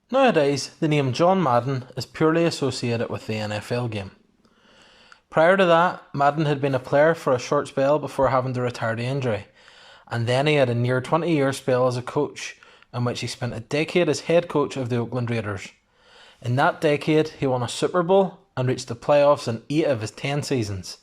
Nowadays, the name John Madden is purely associated with the NFL game. Prior to that, Madden had been a player for a short spell before having to retire to injury, and then he had a near 20-year spell as a coach, in which he spent a decade as head coach of the Oakland Raiders. In that decade, he won a Super Bowl and reached the playoffs in 8 of his 10 seasons.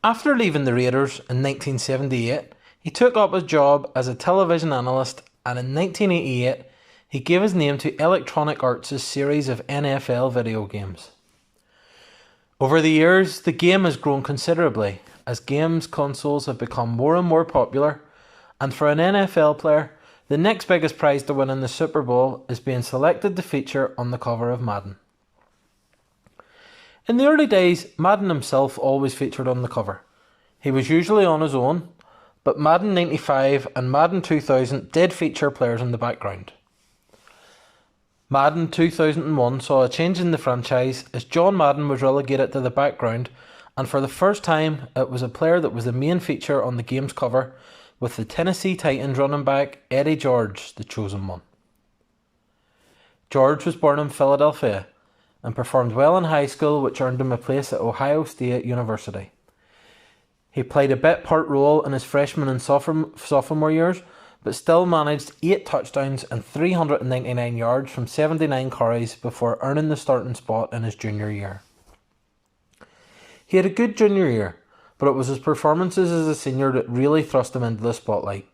After leaving the Raiders in 1978, he took up a job as a television analyst, and in 1988, he gave his name to Electronic Arts' series of NFL video games. Over the years, the game has grown considerably as games consoles have become more and more popular, and for an NFL player, the next biggest prize to win in the Super Bowl is being selected to feature on the cover of Madden. In the early days, Madden himself always featured on the cover. He was usually on his own, but Madden 95 and Madden 2000 did feature players in the background. Madden 2001 saw a change in the franchise as John Madden was relegated to the background, and for the first time it was a player that was the main feature on the game's cover, with the Tennessee Titans running back Eddie George the chosen one. George was born in Philadelphia and performed well in high school, which earned him a place at Ohio State University. He played a bit-part role in his freshman and sophomore years, but still managed 8 touchdowns and 399 yards from 79 carries before earning the starting spot in his junior year. He had a good junior year, but it was his performances as a senior that really thrust him into the spotlight.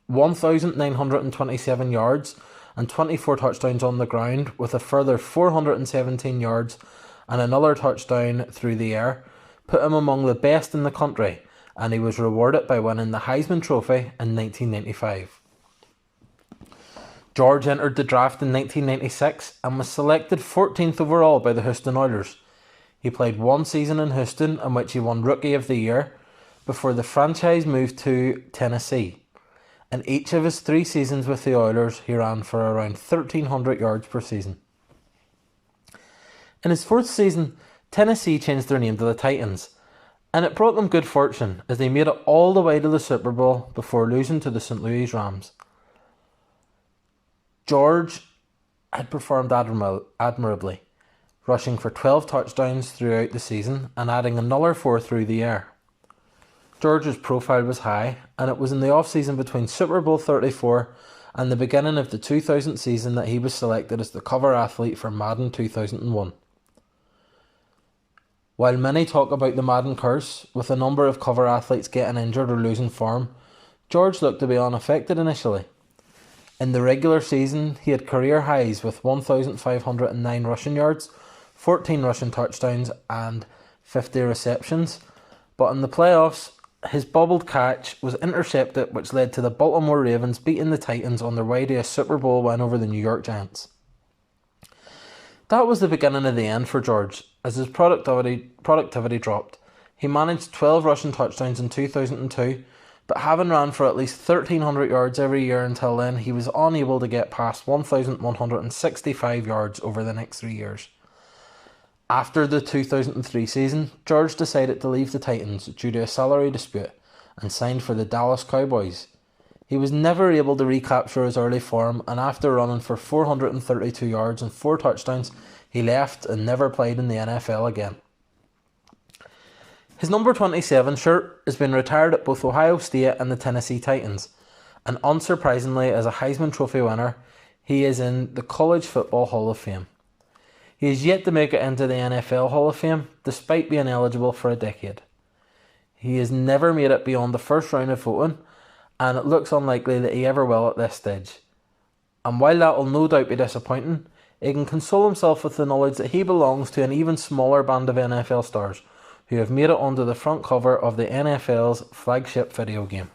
1,927 yards and 24 touchdowns on the ground, with a further 417 yards and another touchdown through the air, put him among the best in the country, and he was rewarded by winning the Heisman Trophy in 1995. George entered the draft in 1996 and was selected 14th overall by the Houston Oilers. He played 1 season in Houston, in which he won Rookie of the Year, before the franchise moved to Tennessee. In each of his 3 seasons with the Oilers, he ran for around 1,300 yards per season. In his 4th season, Tennessee changed their name to the Titans, and it brought them good fortune as they made it all the way to the Super Bowl before losing to the St. Louis Rams. George had performed admirably, rushing for 12 touchdowns throughout the season and adding another 4 through the air. George's profile was high, and it was in the off-season between Super Bowl 34 and the beginning of the 2000 season that he was selected as the cover athlete for Madden 2001. While many talk about the Madden curse, with a number of cover athletes getting injured or losing form, George looked to be unaffected initially. In the regular season, he had career highs with 1,509 rushing yards, 14 rushing touchdowns and 50 receptions, but in the playoffs, his bobbled catch was intercepted, which led to the Baltimore Ravens beating the Titans on their way to a Super Bowl win over the New York Giants. That was the beginning of the end for George, as his productivity dropped. He managed 12 rushing touchdowns in 2002, but having ran for at least 1,300 yards every year until then, he was unable to get past 1,165 yards over the next 3 years. After the 2003 season, George decided to leave the Titans due to a salary dispute and signed for the Dallas Cowboys. He was never able to recapture his early form, and after running for 432 yards and 4 touchdowns, he left and never played in the NFL again. His number 27 shirt has been retired at both Ohio State and the Tennessee Titans, and unsurprisingly, as a Heisman Trophy winner, he is in the College Football Hall of Fame. He is yet to make it into the NFL Hall of Fame, despite being eligible for a decade. He has never made it beyond the first round of voting, and it looks unlikely that he ever will at this stage. And while that will no doubt be disappointing, he can console himself with the knowledge that he belongs to an even smaller band of NFL stars who have made it onto the front cover of the NFL's flagship video game.